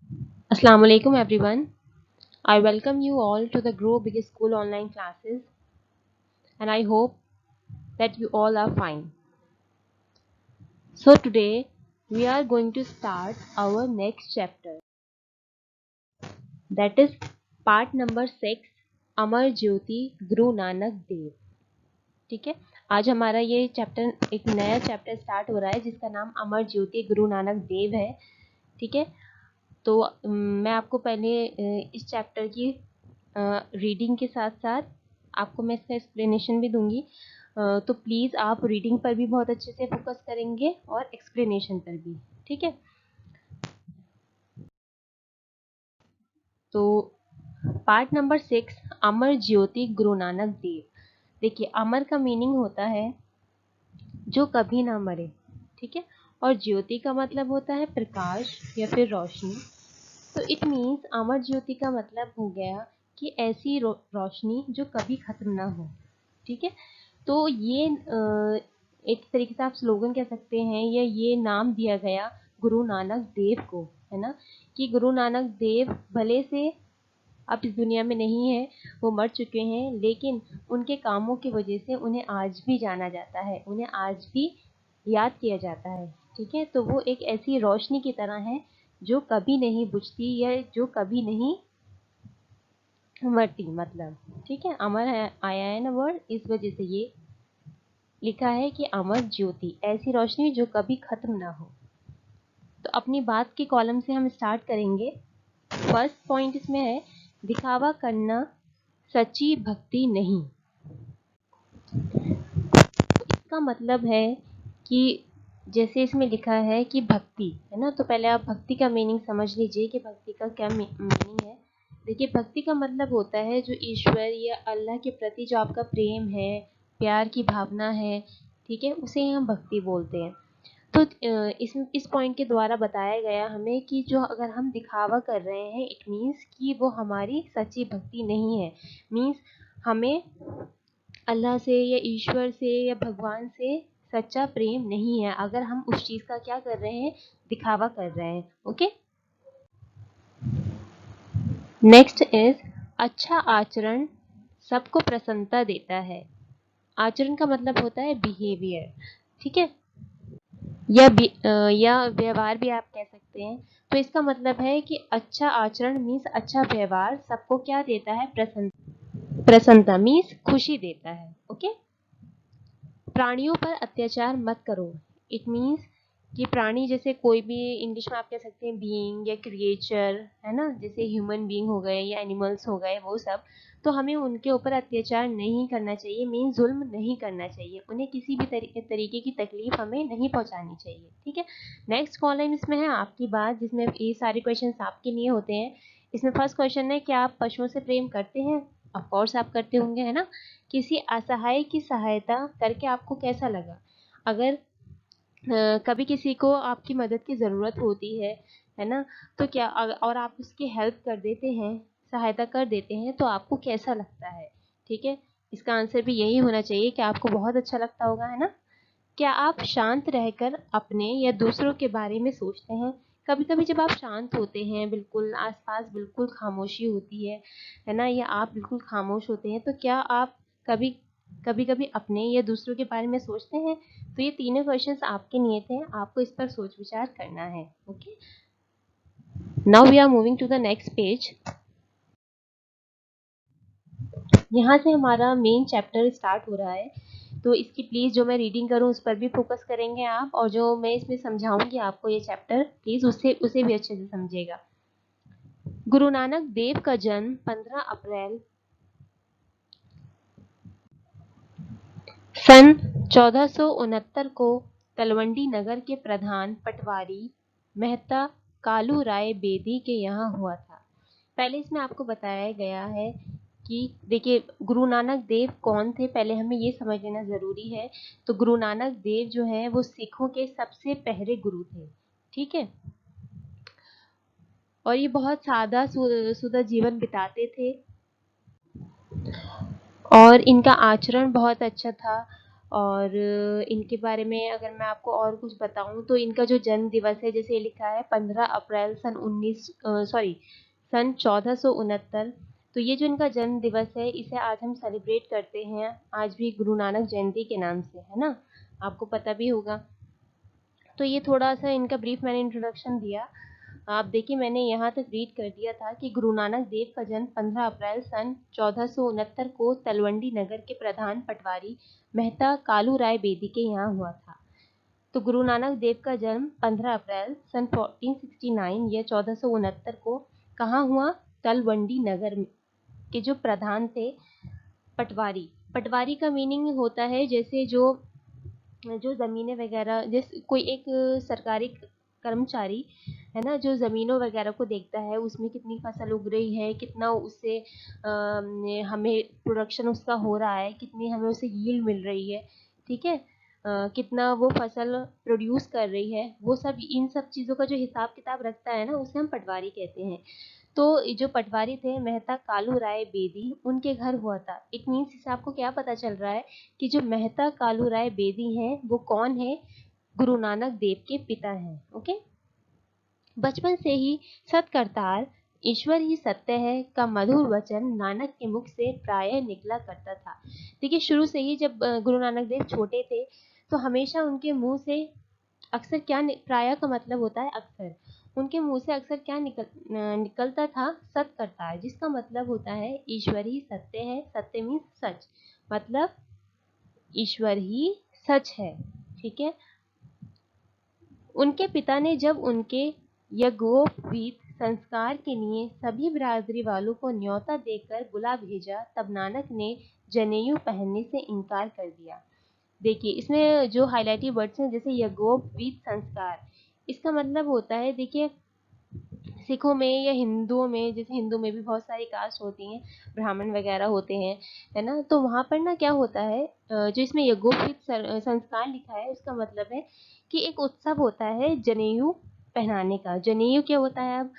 Assalamu alaikum everyone. I welcome you all to the Grow Big School online classes and I hope that you all are fine. So today we are going to start our next chapter, that is part number 6, Amar Jyoti Guru Nanak Dev. ठीक है, आज हमारा ये chapter, एक नया chapter start हो रहा है जिसका नाम अमर ज्योति गुरु नानक देव है। ठीक है, तो मैं आपको पहले इस चैप्टर की रीडिंग के साथ साथ आपको मैं इसका एक्सप्लेनेशन भी दूंगी, तो प्लीज़ आप रीडिंग पर भी बहुत अच्छे से फोकस करेंगे और एक्सप्लेनेशन पर भी। ठीक है, तो पार्ट नंबर 6, अमर ज्योति गुरु नानक देव। देखिए, अमर का मीनिंग होता है जो कभी ना मरे। ठीक है, और ज्योति का मतलब होता है प्रकाश या फिर रोशनी। तो इट मीन्स अमर ज्योति का मतलब हो गया कि ऐसी रोशनी जो कभी खत्म ना हो। ठीक है, तो ये एक तरीके से आप स्लोगन कह सकते हैं, या ये नाम दिया गया गुरु नानक देव को, है ना, कि गुरु नानक देव भले से अब इस दुनिया में नहीं है, वो मर चुके हैं, लेकिन उनके कामों की वजह से उन्हें आज भी जाना जाता है, उन्हें आज भी याद किया जाता है। ठीक है, तो वो एक ऐसी रोशनी की तरह है जो कभी नहीं बुझती या जो कभी नहीं मरती, मतलब। ठीक है, अमर है, आया है ना वर्ड, इस वजह से ये लिखा है कि अमर ज्योति, ऐसी रोशनी जो कभी खत्म ना हो। तो अपनी बात के कॉलम से हम स्टार्ट करेंगे। फर्स्ट पॉइंट इसमें है, दिखावा करना सच्ची भक्ति नहीं। इसका मतलब है कि जैसे इसमें लिखा है कि भक्ति, है ना, तो पहले आप भक्ति का मीनिंग समझ लीजिए कि भक्ति का क्या मीनिंग है। देखिए, भक्ति का मतलब होता है जो ईश्वर या अल्लाह के प्रति जो आपका प्रेम है, प्यार की भावना है, ठीक है, उसे हम भक्ति बोलते हैं। तो इस पॉइंट के द्वारा बताया गया हमें कि जो अगर हम दिखावा कर रहे हैं, इट मीन्स कि वो हमारी सच्ची भक्ति नहीं है। मीन्स हमें अल्लाह से या ईश्वर से या भगवान से सच्चा प्रेम नहीं है अगर हम उस चीज़ का क्या कर रहे हैं, दिखावा कर रहे हैं। ओके, नेक्स्ट इज, अच्छा आचरण सबको प्रसन्नता देता है। आचरण का मतलब होता है बिहेवियर। ठीक है, या व्यवहार भी आप कह सकते हैं। तो इसका मतलब है कि अच्छा आचरण मीन्स अच्छा व्यवहार सबको क्या देता है, प्रसन्नता मीन्स खुशी देता है। ओके, प्राणियों पर अत्याचार मत करो। इट मीन्स कि प्राणी, जैसे कोई भी इंग्लिश में आप कह सकते हैं बीइंग या क्रिएचर, है ना, जैसे ह्यूमन बीइंग हो गए या एनिमल्स हो गए, वो सब, तो हमें उनके ऊपर अत्याचार नहीं करना चाहिए, मीन जुल्म नहीं करना चाहिए, उन्हें किसी भी तरीके की तकलीफ हमें नहीं पहुंचानी चाहिए। ठीक है, नेक्स्ट कॉलम इसमें है आपकी बात, जिसमें ये सारे क्वेश्चन आपके लिए होते हैं। इसमें फर्स्ट क्वेश्चन है, क्या आप पशुओं से प्रेम करते हैं? ऑफ कोर्स आप करते होंगे, है ना। किसी असहाय की सहायता करके आपको कैसा लगा? अगर कभी किसी को आपकी मदद की ज़रूरत होती है ना, तो क्या और आप उसकी हेल्प कर देते हैं, सहायता कर देते हैं, तो आपको कैसा लगता है? ठीक है, इसका आंसर भी यही होना चाहिए कि आपको बहुत अच्छा लगता होगा, है ना। क्या आप शांत रहकर अपने या दूसरों के बारे में सोचते हैं? कभी कभी जब आप शांत होते हैं, बिल्कुल आसपास बिल्कुल खामोशी होती है ना, या आप बिल्कुल खामोश होते हैं, तो क्या आप कभी कभी कभी अपने या दूसरों के बारे में सोचते हैं? तो ये तीनों क्वेश्चंस आपके लिए थे, आपको इस पर सोच विचार करना है। Okay, now we are moving to the next page. यहाँ से हमारा मेन चैप्टर स्टार्ट हो रहा है, तो इसकी प्लीज़ जो मैं रीडिंग करूँ उस पर भी फोकस करेंगे आप, और जो मैं इसमें समझाऊंगी आपको ये चैप्टर, प्लीज़ उसे भी अच्छे से समझिएगा। गुरु नानक देव का जन्म 15 अप्रैल सन 1469 को तलवंडी नगर के प्रधान पटवारी मेहता कालू राय बेदी के यहाँ हुआ था। पहले इसमें आपको बताया गया है कि देखिए, गुरु नानक देव कौन थे, पहले हमें ये समझ लेना ज़रूरी है। तो गुरु नानक देव जो है वो सिखों के सबसे पहले गुरु थे। ठीक है, और ये बहुत सादा सुधा जीवन बिताते थे और इनका आचरण बहुत अच्छा था। और इनके बारे में अगर मैं आपको और कुछ बताऊं तो इनका जो जन्म दिवस है, जैसे लिखा है 15 अप्रैल सन 1469। तो ये जो इनका जन्म दिवस है इसे आज हम सेलिब्रेट करते हैं, आज भी गुरु नानक जयंती के नाम से, है ना, आपको पता भी होगा। तो ये थोड़ा सा इनका ब्रीफ मैंने इंट्रोडक्शन दिया। आप देखिए मैंने यहाँ तक रीड कर दिया था कि गुरु नानक देव का जन्म 15 अप्रैल सन 1469 को तलवंडी नगर के प्रधान पटवारी मेहता कालू राय बेदी के यहाँ हुआ था। तो गुरु नानक देव का जन्म 15 अप्रैल सन 1469 या 1469 को कहाँ हुआ? तलवंडी नगर के जो प्रधान थे पटवारी। पटवारी का मीनिंग होता है जैसे जो जो ज़मीनें वगैरह, जैसे कोई एक सरकारी कर्मचारी है ना, जो ज़मीनों वगैरह को देखता है, उसमें कितनी फसल उग रही है, कितना उससे हमें प्रोडक्शन उसका हो रहा है, कितनी हमें उसे यील्ड मिल रही है, ठीक है, कितना वो फसल प्रोड्यूस कर रही है, वो सब, इन सब चीज़ों का जो हिसाब किताब रखता है ना, उसे हम पटवारी कहते हैं। तो जो पटवारी थे मेहता कालू राय बेदी, उनके घर हुआ था। इट मीन्स इससे आपको क्या पता चल रहा है कि जो मेहता कालू राय बेदी हैं वो कौन है? गुरु नानक देव के पिता हैं। ओके। बचपन से ही सत्कर्तार ईश्वर ही सत्य है का मधुर वचन नानक के मुख से प्रायः निकला करता था। देखिए शुरू से ही जब गुरु नानक देव छोटे थे तो हमेशा उनके मुंह से अक्सर क्या, प्रायः का मतलब होता है अक्सर, उनके मुंह से अक्सर क्या निकलता था? सत्कर्ता, जिसका मतलब होता है ईश्वर ही सत्य है। सत्य मीन्स सच, मतलब ईश्वर ही सच है, ठीक है। उनके पिता ने जब उनके यज्ञोपवीत संस्कार के लिए सभी बिरादरी वालों को न्योता देकर बुला भेजा, तब नानक ने जनेऊ पहनने से इनकार कर दिया। देखिए इसमें जो हाईलाइटेड वर्ड्स हैं, जैसे यज्ञोपवीत संस्कार, इसका मतलब होता है, देखिए सिखों में या हिंदुओं में, जैसे हिंदू में भी बहुत सारी कास्ट होती हैं, ब्राह्मण वगैरह होते हैं, है ना, तो वहाँ पर ना क्या होता है, जो इसमें यज्ञोपवीत संस्कार लिखा है उसका मतलब है कि एक उत्सव होता है जनेऊ पहनाने का। जनेऊ क्या होता है अब?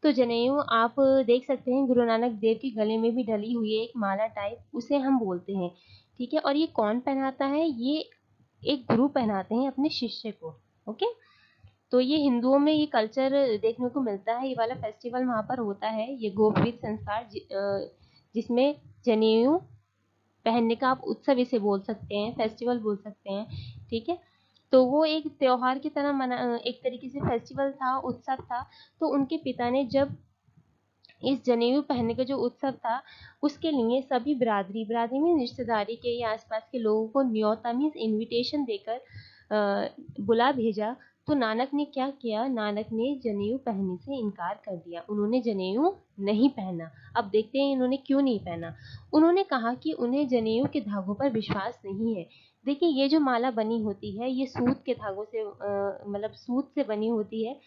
तो जनेऊ आप देख सकते हैं गुरु नानक देव के गले में भी डली हुई है एक माला टाइप, उसे हम बोलते हैं, ठीक है। और ये कौन पहनाता है? ये एक गुरु पहनाते हैं अपने शिष्य को। ओके। तो ये हिंदुओं में ये कल्चर देखने को मिलता है, ये वाला फेस्टिवल वहाँ पर होता है, ये गोपवीत संस्कार, जिसमें जनेऊ पहनने का आप उत्सव इसे बोल सकते हैं, फेस्टिवल बोल सकते हैं, ठीक है। तो वो एक त्योहार की तरह एक तरीके से फेस्टिवल था, उत्सव था। तो उनके पिता ने जब इस जनेऊ पहनने का जो उत्सव था उसके लिए सभी बिरादरी में रिश्तेदारी के या आसपास के लोगों को न्योता मीन्स इनविटेशन देकर बुला भेजा। तो नानक ने क्या किया? नानक ने जनेऊ पहनने से इनकार कर दिया, उन्होंने जनेऊ नहीं पहना। अब देखते हैं इन्होंने क्यों नहीं पहना। उन्होंने कहा कि उन्हें जनेऊ के धागों पर विश्वास नहीं है। देखिए ये जो माला बनी होती है ये सूत के धागों से मतलब सूत से बनी होती है,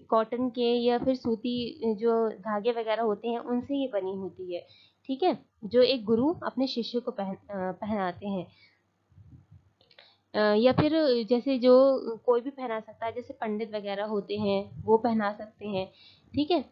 कॉटन के या फिर सूती जो धागे वगैरह होते हैं उनसे ये बनी होती है, ठीक है, जो एक गुरु अपने शिष्य को पहनाते हैं। या फिर जैसे जो कोई भी पहना सकता है, जैसे पंडित वगैरह होते हैं वो पहना सकते हैं, ठीक है।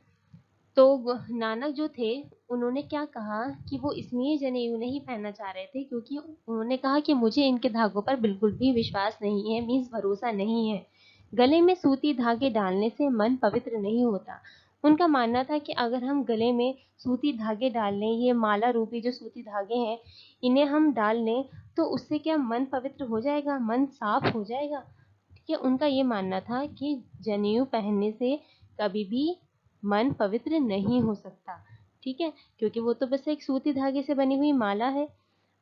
तो नानक जो थे उन्होंने क्या कहा कि वो इसलिए जनेऊ नहीं पहनना चाह रहे थे क्योंकि उन्होंने कहा कि मुझे इनके धागों पर बिल्कुल भी विश्वास नहीं है, मीन्स भरोसा नहीं है। गले में सूती धागे डालने से मन पवित्र नहीं होता। उनका मानना था कि अगर हम गले में सूती धागे डाल लें, ये माला रूपी जो सूती धागे हैं इन्हें हम डाल लें, तो उससे क्या मन पवित्र हो जाएगा, मन साफ हो जाएगा, ठीक है। उनका ये मानना था कि जनेऊ पहनने से कभी भी मन पवित्र नहीं हो सकता, ठीक है, क्योंकि वो तो बस एक सूती धागे से बनी हुई माला है।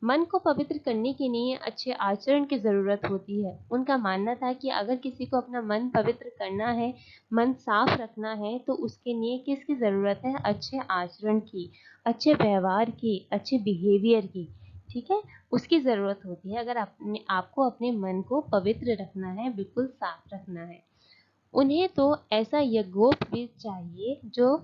मन को पवित्र करने के लिए अच्छे आचरण की जरूरत होती है। उनका मानना था कि अगर किसी को अपना मन पवित्र करना है, मन साफ रखना है, तो उसके लिए किसकी जरूरत है? अच्छे आचरण की, अच्छे व्यवहार की, अच्छे बिहेवियर की, ठीक है, उसकी जरूरत होती है अगर आपको अपने मन को पवित्र रखना है, बिल्कुल साफ रखना है। उन्हें तो ऐसा यज्ञोपवीत चाहिए, जो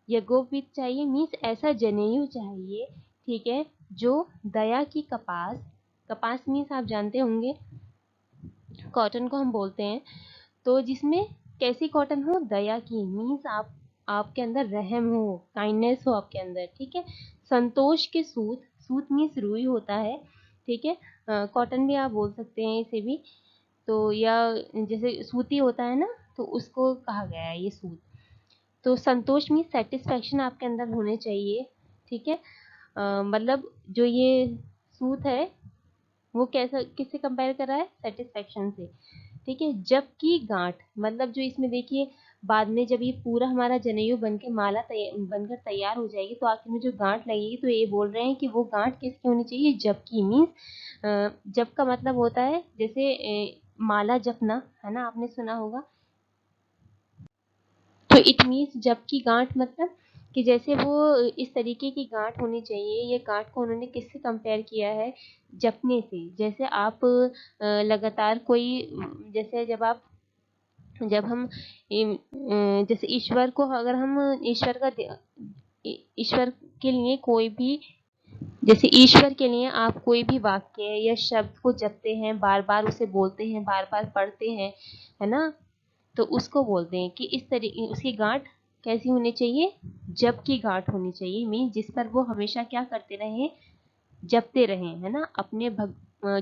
यज्ञोपवीत चाहिए मीन्स ऐसा जनेऊ चाहिए, ठीक है, जो दया की कपास, कपास मीन्स आप जानते होंगे कॉटन को हम बोलते हैं, तो जिसमें कैसी कॉटन हो? दया की, मीन्स आपके अंदर रहम हो, काइंडनेस हो आपके अंदर, ठीक है। संतोष के सूत, सूत मीन्स रुई होता है, ठीक है। कॉटन भी आप बोल सकते हैं इसे भी। तो या जैसे सूती होता है ना, तो उसको कहा गया है ये सूत। तो संतोष में सेटिस्फेक्शन आपके अंदर होने चाहिए, ठीक है। मतलब जो ये सूत है वो कैसा, किससे कंपेयर कर रहा है, सेटिस्फेक्शन से, ठीक है। जबकि गांठ, मतलब जो इसमें देखिए बाद में जब ये पूरा हमारा जनेऊ बन के माला बनकर तैयार हो जाएगी, तो आखिर में जो गांठ लगेगी, तो ये बोल रहे हैं कि वो गांठ किसकी होनी चाहिए, जबकि मीन्स जब का मतलब होता है जैसे माला जपना, है ना, आपने सुना होगा। तो इट मीन्स जबकि गांठ मतलब कि जैसे वो इस तरीके की गांठ होनी चाहिए। ये गांठ को उन्होंने किससे कंपेयर किया है, जपने से। जैसे आप लगातार कोई, जैसे जब हम जैसे ईश्वर को, अगर हम ईश्वर के लिए कोई भी, जैसे ईश्वर के लिए आप कोई भी वाक्य या शब्द को जपते हैं, बार बार उसे बोलते हैं, बार बार पढ़ते हैं, है ना, तो उसको बोलते हैं कि इस तरीके उसकी गांठ कैसी होनी चाहिए, जप की गांठ होनी चाहिए। मीन जिस पर वो हमेशा क्या करते रहे, जपते रहे, है ना,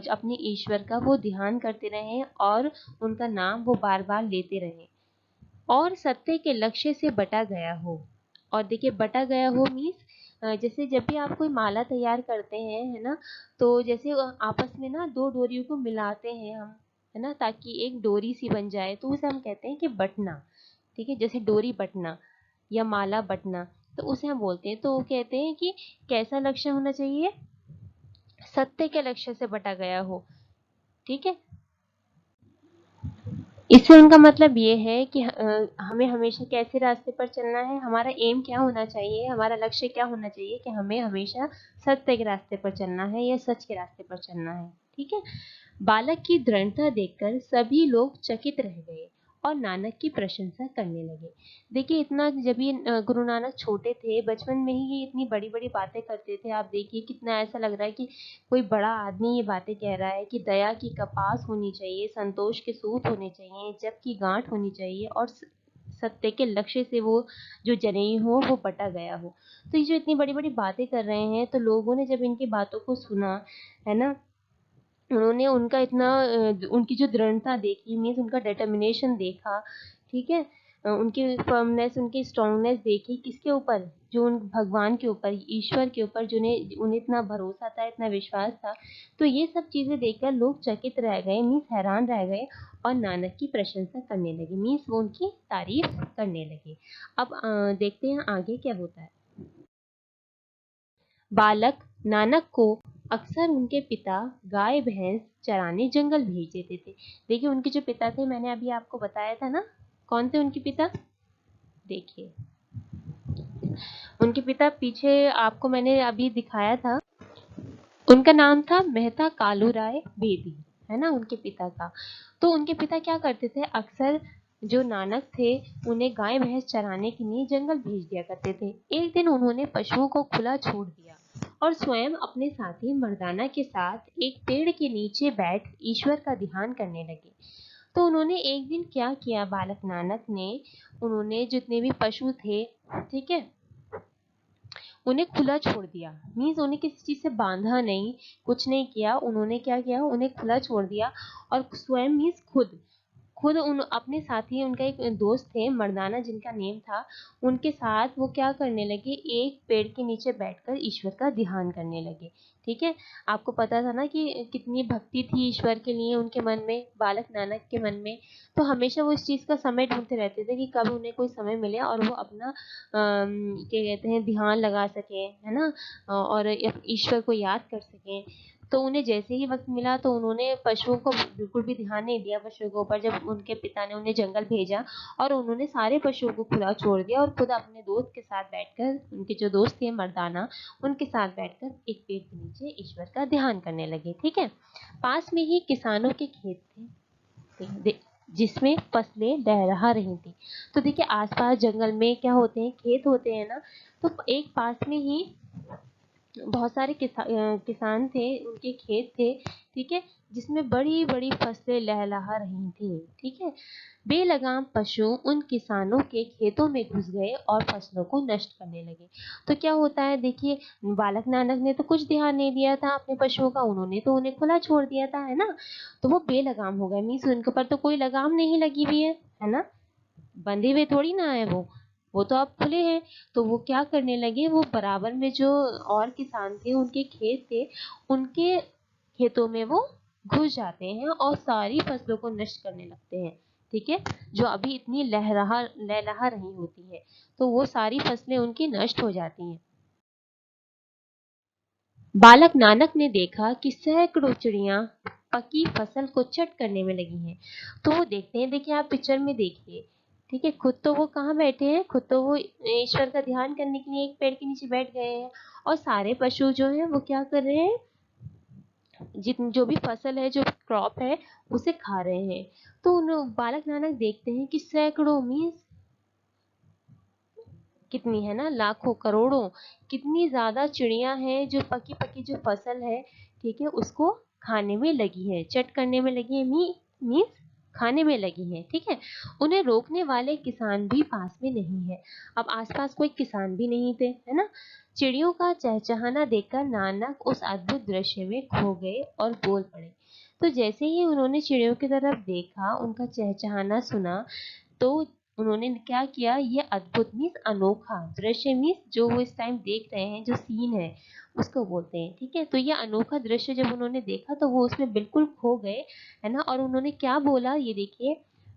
अपने ईश्वर का वो ध्यान करते रहे और उनका नाम वो बार बार लेते रहे, और सत्य के लक्ष्य से बटा गया हो। और देखिए बटा गया हो मीन्स जैसे जब भी आप कोई माला तैयार करते हैं, है ना, तो जैसे आपस में ना दो डोरियों को मिलाते हैं हम, है ना, ताकि एक डोरी सी बन जाए, तो उसे हम कहते हैं कि बटना, ठीक है। जैसे डोरी बटना या माला बटना, तो उसे हम बोलते हैं। तो वो कहते हैं कि कैसा लक्ष्य होना चाहिए, सत्य के लक्ष्य से बटा गया हो, ठीक है। इससे उनका मतलब ये है कि हमें हमेशा कैसे रास्ते पर चलना है, हमारा एम क्या होना चाहिए, हमारा लक्ष्य क्या होना चाहिए, कि हमें हमेशा सत्य के रास्ते पर चलना है या सच के रास्ते पर चलना है, ठीक है। बालक की दृढ़ता देखकर सभी लोग चकित रह गए और नानक की प्रशंसा करने लगे। देखिए इतना, जब ये गुरु नानक छोटे थे, बचपन में ही ये इतनी बड़ी बड़ी बातें करते थे। आप देखिए कितना ऐसा लग रहा है कि कोई बड़ा आदमी ये बातें कह रहा है कि दया की कपास होनी चाहिए, संतोष के सूत होने चाहिए, जप की गांठ होनी चाहिए, और सत्य के लक्ष्य से वो जो जनेऊ हो वो बटा गया हो। तो ये जो इतनी बड़ी बड़ी बातें कर रहे हैं, तो लोगों ने जब इनकी बातों को सुना, है ना, उन्होंने उनका इतना उनकी जो दृढ़ता देखी, मीन्स उनका डिटर्मिनेशन देखा, ठीक है। उनकी फर्मनेस, उनकी स्ट्रांगनेस देखी, किसके ऊपर, जो उन भगवान के ऊपर, ईश्वर के ऊपर, जिन्हें उन्हें इतना भरोसा था, इतना विश्वास था। तो ये सब चीजें देखकर लोग चकित रह गए, मीन्स हैरान रह गए, और नानक की प्रशंसा करने लगे, मीन्स वो उनकी तारीफ करने लगे। अब देखते हैं आगे क्या होता है। बालक नानक को अक्सर उनके पिता गाय भैंस चराने जंगल भेज देते थे। देखिए उनके जो पिता थे, मैंने अभी आपको बताया था ना, कौन थे उनके पिता। देखिए उनके पिता पीछे आपको मैंने अभी दिखाया था, उनका नाम था मेहता कालू राय बेदी, है ना, उनके पिता का। तो उनके पिता क्या करते थे, अक्सर जो नानक थे उन्हें गाय भैंस चराने के लिए जंगल भेज दिया करते थे। एक दिन उन्होंने पशुओं को खुला छोड़ दिया और स्वयं अपने साथी मर्दाना के साथ एक पेड़ के नीचे बैठ ईश्वर का ध्यान करने लगे। तो उन्होंने एक दिन क्या किया, बालक नानक ने, उन्होंने जितने भी पशु थे, ठीक है, उन्हें खुला छोड़ दिया। मीन्स उन्हें किसी चीज से बांधा नहीं, कुछ नहीं किया। उन्होंने क्या किया, उन्हें खुला छोड़ दिया, और स्वयं मीन्स खुद खुद उन अपने साथी, उनका एक दोस्त थे मर्दाना जिनका नेम था, उनके साथ वो क्या करने लगे, एक पेड़ के नीचे बैठकर ईश्वर का ध्यान करने लगे, ठीक है। आपको पता था ना कि कितनी भक्ति थी ईश्वर के लिए उनके मन में, बालक नानक के मन में। तो हमेशा वो इस चीज का समय ढूंढते रहते थे कि कब उन्हें कोई समय मिले और वो अपना क्या कहते हैं, ध्यान लगा सके, है ना, और ईश्वर को याद कर सकें। तो उन्हें जैसे ही वक्त मिला, तो उन्होंने पशुओं को बिल्कुल भी ध्यान नहीं दिया, पशुओं के ऊपर, जब उनके पिता ने उन्हें जंगल भेजा, और उन्होंने सारे पशुओं को खुला छोड़ दिया और खुद अपने दोस्त के साथ बैठकर, उनके जो दोस्त थे मर्दाना, उनके साथ बैठकर एक पेड़ के नीचे ईश्वर का ध्यान करने लगे, ठीक है। पास में ही किसानों के खेत थे, जिसमें फसलें लहरा रही थी। तो देखिए आसपास जंगल में क्या होते हैं, खेत होते हैं ना, तो एक पास में ही बहुत सारे किसान थे, उनके खेत थे, ठीक है, जिसमें बड़ी बड़ी फसलें लहलहा रही थी। ठीक है, बेलगाम पशु उन किसानों के खेतों में घुस गए और फसलों को नष्ट करने लगे। तो क्या होता है देखिए, बालक नानक ने तो कुछ ध्यान नहीं दिया था अपने पशुओं का, उन्होंने तो उन्हें खुला छोड़ दिया था, है ना। तो वो बेलगाम हो गए, मीन्स उनके ऊपर तो कोई लगाम नहीं लगी हुई है ना, बंधे हुए थोड़ी ना है वो तो अब खुले हैं। तो वो क्या करने लगे, वो बराबर में जो और किसान थे, उनके खेत थे, उनके खेतों में वो घुस जाते हैं और सारी फसलों को नष्ट करने लगते हैं। ठीक है, जो अभी इतनी लहलहा रही होती है, तो वो सारी फसलें उनकी नष्ट हो जाती हैं। बालक नानक ने देखा कि सैकड़ों चिड़िया पकी फसल को चट करने में लगी हैं। तो वो देखते हैं, देखिए आप पिक्चर में देखिए, ठीक है, खुद तो वो कहाँ बैठे हैं, खुद तो वो ईश्वर का ध्यान करने के लिए एक पेड़ के नीचे बैठ गए हैं, और सारे पशु जो हैं वो क्या कर रहे हैं, जितनी जो भी फसल है, जो क्रॉप है, उसे खा रहे हैं। तो उन बालक नानक देखते हैं कि सैकड़ों मीन्स कितनी है ना, लाखों करोड़ों, कितनी ज्यादा चिड़िया हैं जो पकी पकी जो फसल है, ठीक है, उसको खाने में लगी है, चट करने में लगी है, मीन्स खाने में लगी है। ठीक है, उन्हें रोकने वाले किसान भी पास में नहीं है। अब आसपास कोई किसान भी नहीं थे, है ना। चिड़ियों का चहचहाना देखकर नानक उस अद्भुत दृश्य में खो गए और बोल पड़े। तो जैसे ही उन्होंने चिड़ियों की तरफ देखा, उनका चहचहाना सुना, तो उन्होंने क्या किया, ये अद्भुत मीन्स अनोखा दृश्य, मीन्स जो वो इस टाइम देख रहे हैं, जो सीन है, उसको बोलते हैं। ठीक है, तो ये अनोखा दृश्य जब उन्होंने देखा तो वो उसमें बिल्कुल खो गए, है ना। और उन्होंने क्या बोला, ये देखिए,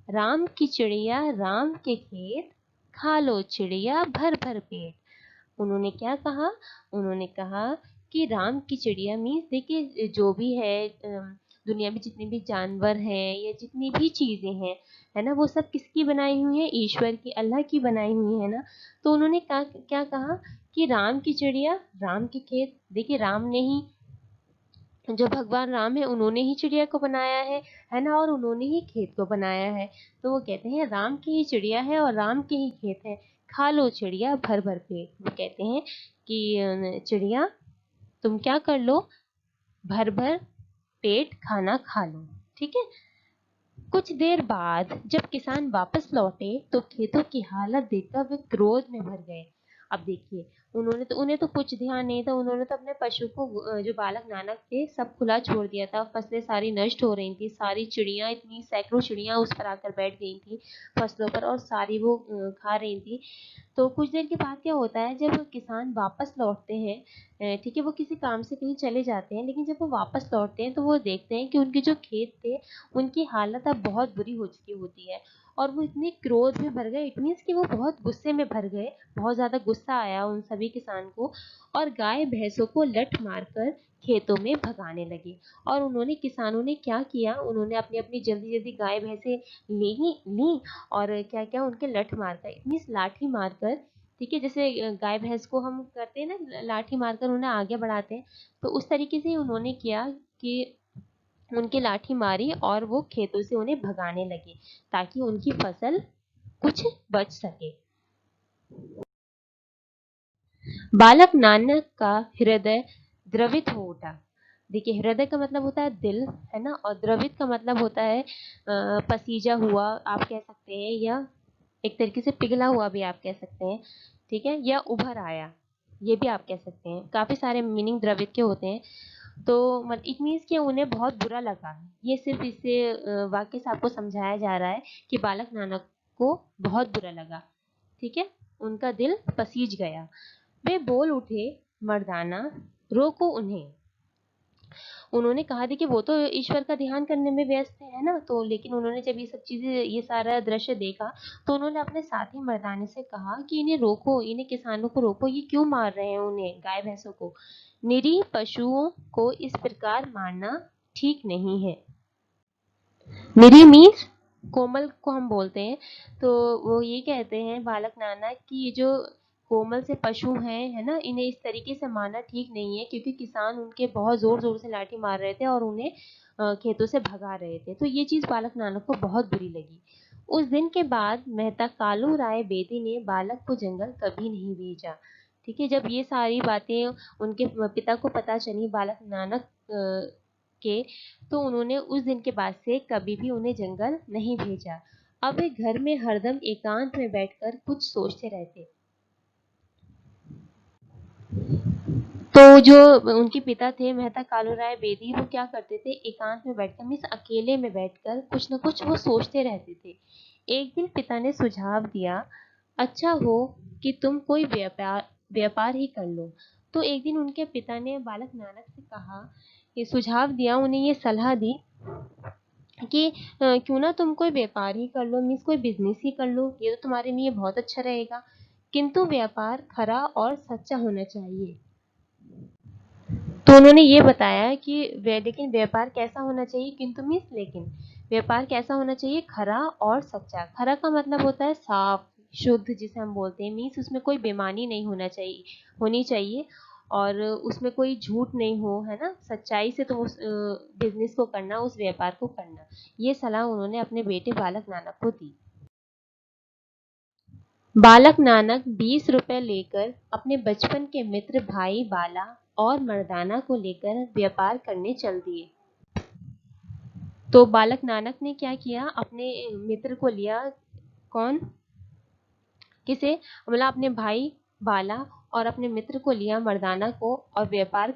राम की चिड़िया राम के खेत, खा लो चिड़िया भर भर पेट। उन्होंने क्या कहा, उन्होंने कहा कि राम की चिड़िया मीन्स देखिए, जो भी है दुनिया में जितने भी जानवर हैं या जितनी भी चीजें हैं, है ना, वो सब किसकी बनाई हुई है, ईश्वर की, अल्लाह की बनाई हुई है ना। तो उन्होंने क्या कहा कि राम की चिड़िया राम के खेत, देखिए राम ने ही, जो भगवान राम है, उन्होंने ही चिड़िया को बनाया है ना, और उन्होंने ही खेत को बनाया है। तो वो कहते हैं राम की ही चिड़िया है और राम के ही खेत है, खा लो चिड़िया भर भर पेट। वो कहते हैं कि चिड़िया तुम क्या कर लो, भर भर पेट खाना खा लो। ठीक है, कुछ देर बाद जब किसान वापस लौटे तो खेतों की हालत देखकर वे क्रोध में भर गए। अब देखिए, उन्हें तो कुछ ध्यान नहीं था, उन्होंने तो अपने पशु को, जो बालक नानक थे, सब खुला छोड़ दिया था, फसलें सारी नष्ट हो रही थी, सारी चिड़िया, इतनी सैकड़ों चिड़िया उस पर आकर बैठ गई थी फसलों पर, और सारी वो खा रही थी। तो कुछ देर के बाद क्या होता है, जब किसान वापस लौटते हैं, ठीक है, वो किसी काम से कहीं चले जाते हैं, लेकिन जब वो वापस लौटते हैं तो वो देखते हैं कि उनके जो खेत थे, उनकी हालत अब बहुत बुरी हो चुकी होती है, और वो इतने क्रोध में भर गए, इट मीन्स कि वो बहुत गुस्से में भर गए, बहुत ज़्यादा गुस्सा आया उन सभी किसान को, और गाय भैंसों को लठ मारकर खेतों में भगाने लगे। और उन्होंने, किसानों ने क्या किया, उन्होंने अपनी अपनी जल्दी जल्दी गाय भैंसे ली, और क्या क्या उनके लठ मारकर, मीन्स लाठी मारकर, ठीक है, जैसे गाय भैंस को हम करते हैं ना, लाठी मारकर उन्हें आगे बढ़ाते हैं, तो उस तरीके से उन्होंने किया कि उनकी लाठी मारी और वो खेतों से उन्हें भगाने लगे, ताकि उनकी फसल कुछ बच सके। बालक नानक का हृदय द्रवित हो उठा। देखिए, हृदय का मतलब होता है दिल, है ना, और द्रवित का मतलब होता है पसीजा हुआ, आप कह सकते हैं, या एक तरीके से पिघला हुआ भी आप कह सकते हैं। ठीक है, या उभर आया, ये भी आप कह सकते हैं, काफी सारे मीनिंग द्रवित के होते हैं। तो इट मीन्स कि उन्हें बहुत बुरा लगा। ये सिर्फ इससे वाक्य से आपको समझाया जा रहा है कि बालक नानक को बहुत बुरा लगा। ठीक है, उनका दिल पसीज गया। वे बोल उठे, मर्दाना रोको उन्हें। उन्होंने कहा थी कि वो तो ईश्वर का ध्यान करने में व्यस्त है ना, तो लेकिन उन्होंने जब ये सब चीजें, ये सारा दृश्य देखा, तो उन्होंने अपने साथी मर्दाने से कहा कि इन्हें रोको, इन्हें किसानों को रोको, ये क्यों मार रहे हैं उन्हें, गाय भैंसों को, निरीह पशुओं को इस प्रकार मारना ठीक नहीं है। निरीह मीन्स कोमल को हम बोलते हैं। तो वो ये कहते हैं बालक नाना कि ये जो कोमल से पशु हैं, है ना, इन्हें इस तरीके से मारना ठीक नहीं है, क्योंकि किसान उनके बहुत जोर जोर से लाठी मार रहे थे और उन्हें खेतों से भगा रहे थे। तो ये चीज बालक नानक को बहुत बुरी लगी। उस दिन के बाद मेहता कालू राय बेदी ने बालक को जंगल कभी नहीं भेजा। ठीक है, जब ये सारी बातें उनके पिता को पता चली, बालक नानक के, तो उन्होंने उस दिन के बाद से कभी भी उन्हें जंगल नहीं भेजा। अब वे घर में हरदम एकांत में बैठकर कुछ सोचते रहते। तो जो उनके पिता थे मेहता कालूराय बेदी, वो क्या करते थे, एकांत में बैठकर मीन्स अकेले में बैठकर कुछ न कुछ वो सोचते रहते थे। एक दिन पिता ने सुझाव दिया, अच्छा हो कि तुम कोई व्यापार ही कर लो। तो एक दिन उनके पिता ने बालक नानक से कहा, ये सुझाव दिया, उन्हें ये सलाह दी कि क्यों ना तुम कोई व्यापार ही कर लो, मीन्स कोई बिजनेस ही कर लो, ये तो तुम्हारे लिए बहुत अच्छा रहेगा, किंतु व्यापार खरा और सच्चा होना चाहिए। तो उन्होंने ये बताया कि लेकिन व्यापार कैसा होना चाहिए, किंतु मीन्स लेकिन व्यापार कैसा होना चाहिए, खरा और सच्चा। खरा का मतलब होता है साफ शुद्ध, जिसे हम बोलते हैं, मीन्स उसमें कोई बेईमानी नहीं होनी चाहिए और उसमें कोई झूठ नहीं हो, है ना। सच्चाई से तो उस बिजनेस को करना, उस व्यापार को करना। ये सलाह उन्होंने अपने बेटे बालक नानक को दी। बालक नानक 20 रुपए लेकर अपने बचपन के मित्र भाई बाला और मर्दाना को लेकर व्यापार करने चल दिए। तो बालक नानक ने क्या किया, अपने मित्र को लिया, कौन, किसे, मतलब अपने भाई बाला और अपने मित्र को लिया मर्दाना को, और व्यापार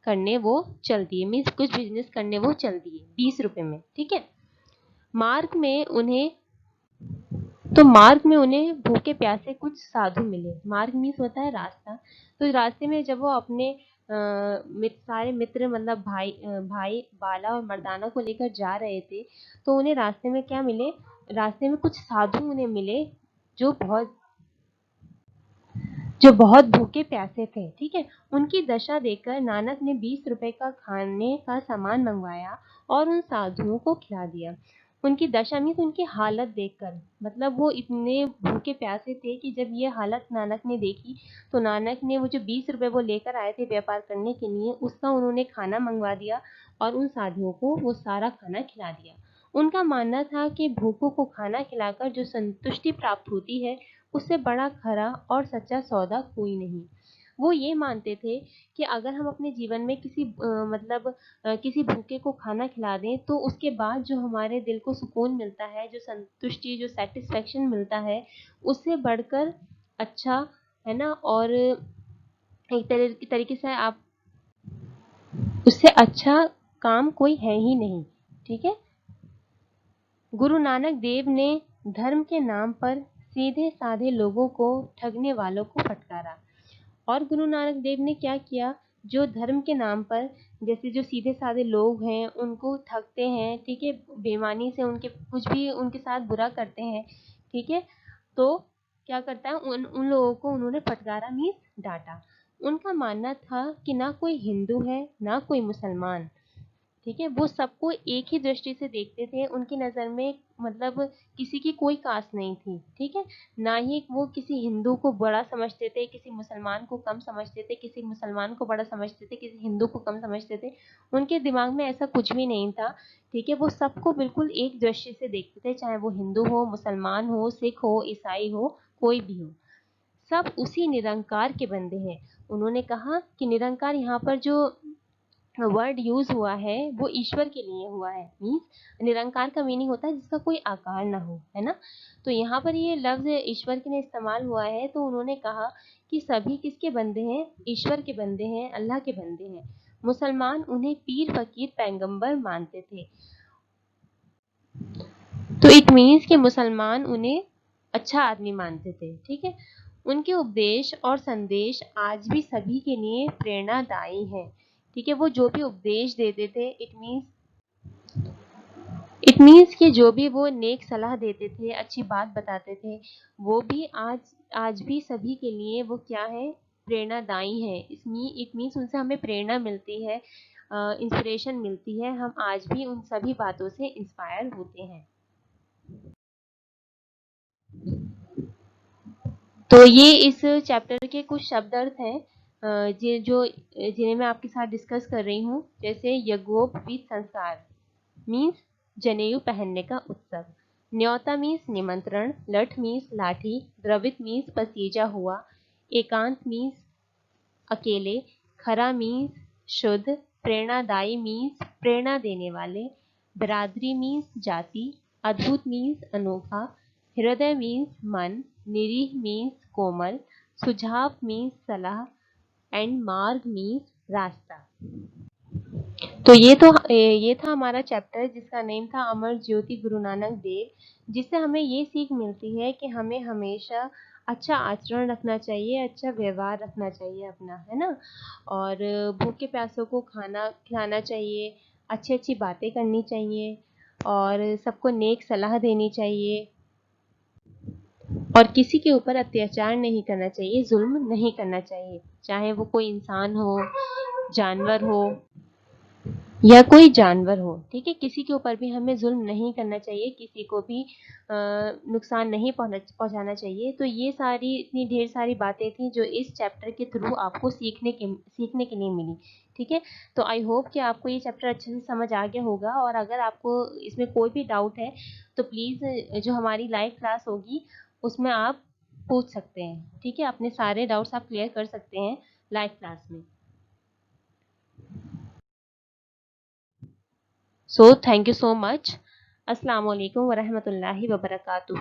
करने वो चल दिए, मीन्स कुछ बिजनेस करने वो चल दिए 20 रुपए में। ठीक है। मार्ग में उन्हें भूखे प्यासे कुछ साधु मिले। मार्ग मीन्स होता है रास्ता। तो रास्ते में जब वो अपने सारे मित्र मतलब भाई बाला और मर्दाना को लेकर जा रहे थे, तो उन्हें रास्ते में क्या मिले, रास्ते में कुछ साधु उन्हें मिले जो बहुत भूखे प्यासे थे। ठीक है। उनकी दशा देखकर नानक ने 20 रुपए का खाने का सामान मंगवाया और उन साधुओं को खिला दिया। उनकी दशा मीन्स उनकी हालत देखकर, मतलब वो इतने भूखे प्यासे थे कि जब ये हालत नानक ने देखी, तो नानक ने वो जो 20 रुपए वो लेकर आए थे व्यापार करने के लिए, उसका उन्होंने खाना मंगवा दिया और उन साधुओं को वो सारा खाना खिला दिया। उनका मानना था कि भूखों को खाना खिलाकर जो संतुष्टि प्राप्त होती है, उससे बड़ा खरा और सच्चा सौदा कोई नहीं। वो ये मानते थे कि अगर हम अपने जीवन में किसी भूखे को खाना खिला दें, तो उसके बाद जो हमारे दिल को सुकून मिलता है, जो संतुष्टि, जो सेटिस्फेक्शन मिलता है, उससे बढ़कर अच्छा, है ना। और एक तरीके से आप, उससे अच्छा काम कोई है ही नहीं। ठीक है। गुरु नानक देव ने धर्म के नाम पर सीधे साधे लोगों को ठगने वालों को फटकारा। और गुरु नानक देव ने क्या किया, जो धर्म के नाम पर, जैसे जो सीधे साधे लोग हैं उनको ठगते हैं, ठीक है, बेईमानी से उनके कुछ भी उनके साथ बुरा करते हैं, ठीक है, तो क्या करता है, उन उन लोगों को उन्होंने फटकारा, मीन्स डांटा। उनका मानना था कि ना कोई हिंदू है ना कोई मुसलमान, ठीक है, वो सबको एक ही दृष्टि से देखते थे। उनकी नज़र में मतलब किसी की कोई कास्ट नहीं थी। ठीक है। ना ही वो किसी हिंदू को बड़ा समझते थे, किसी मुसलमान को कम समझते थे, किसी मुसलमान को बड़ा समझते थे, किसी हिंदू को कम समझते थे। उनके दिमाग में ऐसा कुछ भी नहीं था। ठीक है। वो सबको बिल्कुल एक दृष्टि से देखते थे, चाहे वो हिंदू हो, मुसलमान हो, सिख हो, ईसाई हो, कोई भी हो, सब उसी निरंकार के बंदे हैं। उन्होंने कहा कि निरंकार, यहाँ पर जो वर्ड यूज हुआ है वो ईश्वर के लिए हुआ है। मीन्स निरंकार का मीनिंग होता है जिसका कोई आकार ना हो, है ना। तो यहाँ पर ये लफ्ज ईश्वर के लिए इस्तेमाल हुआ है। तो उन्होंने कहा कि सभी किसके बंदे हैं, ईश्वर के बंदे हैं, अल्लाह के बंदे हैं। मुसलमान उन्हें पीर फकीर पैगंबर मानते थे। तो इट मीन्स कि मुसलमान उन्हें अच्छा आदमी मानते थे। ठीक है। उनके उपदेश और संदेश आज भी सभी के लिए प्रेरणादायी है। ठीक है। वो जो भी उपदेश देते थे, इट मीन्स कि जो भी वो नेक सलाह देते थे, अच्छी बात बताते थे, वो भी आज आज भी सभी के लिए वो क्या है, प्रेरणादायी है। इसमें इट मीन्स उनसे हमें प्रेरणा मिलती है, इंस्पिरेशन मिलती है। हम आज भी उन सभी बातों से इंस्पायर होते हैं। तो ये इस चैप्टर के कुछ शब्द अर्थ हैं जिन्हें मैं आपके साथ डिस्कस कर रही हूँ। जैसे यज्ञोपवीत संस्कार मीन्स जनेऊ पहनने का उत्सव, न्योता मीन्स निमंत्रण, लठ मीन्स लाठी, द्रवित मीन्स पसीजा हुआ, एकांत मीन्स अकेले, खरा मीन्स शुद्ध, प्रेरणादायी मीन्स प्रेरणा देने वाले, बिरादरी मीन्स जाति, अद्भुत मीन्स अनोखा, हृदय मीन्स मन, निरीह मीन्स कोमल, सुझाव मीन्स सलाह एंड मार्ग मीन्स रास्ता। तो ये था हमारा चैप्टर जिसका नेम था अमर ज्योति गुरु नानक देव, जिससे हमें ये सीख मिलती है कि हमें हमेशा अच्छा आचरण रखना चाहिए, अच्छा व्यवहार रखना चाहिए अपना, है ना। और भूखे प्यासों को खाना खिलाना चाहिए, अच्छी अच्छी बातें करनी चाहिए और सबको नेक सलाह देनी चाहिए और किसी के ऊपर अत्याचार नहीं करना चाहिए, जुल्म नहीं करना चाहिए, चाहे वो कोई इंसान हो, जानवर हो या कोई जानवर हो, ठीक है। किसी के ऊपर भी हमें जुल्म नहीं करना चाहिए, किसी को भी नुकसान नहीं पहुंचाना चाहिए। तो ये सारी इतनी ढेर सारी बातें थी जो इस चैप्टर के थ्रू आपको सीखने के लिए मिली, ठीक है। तो आई होप कि आपको ये चैप्टर अच्छे से समझ आ गया होगा और अगर आपको इसमें कोई भी डाउट है तो प्लीज़ जो हमारी लाइव क्लास होगी उसमें आप पूछ सकते हैं, ठीक है। अपने सारे डाउट्स आप क्लियर कर सकते हैं लाइव क्लास में। So thank you so much. Assalamu alaikum wa rahmatullahi wa barakatuh.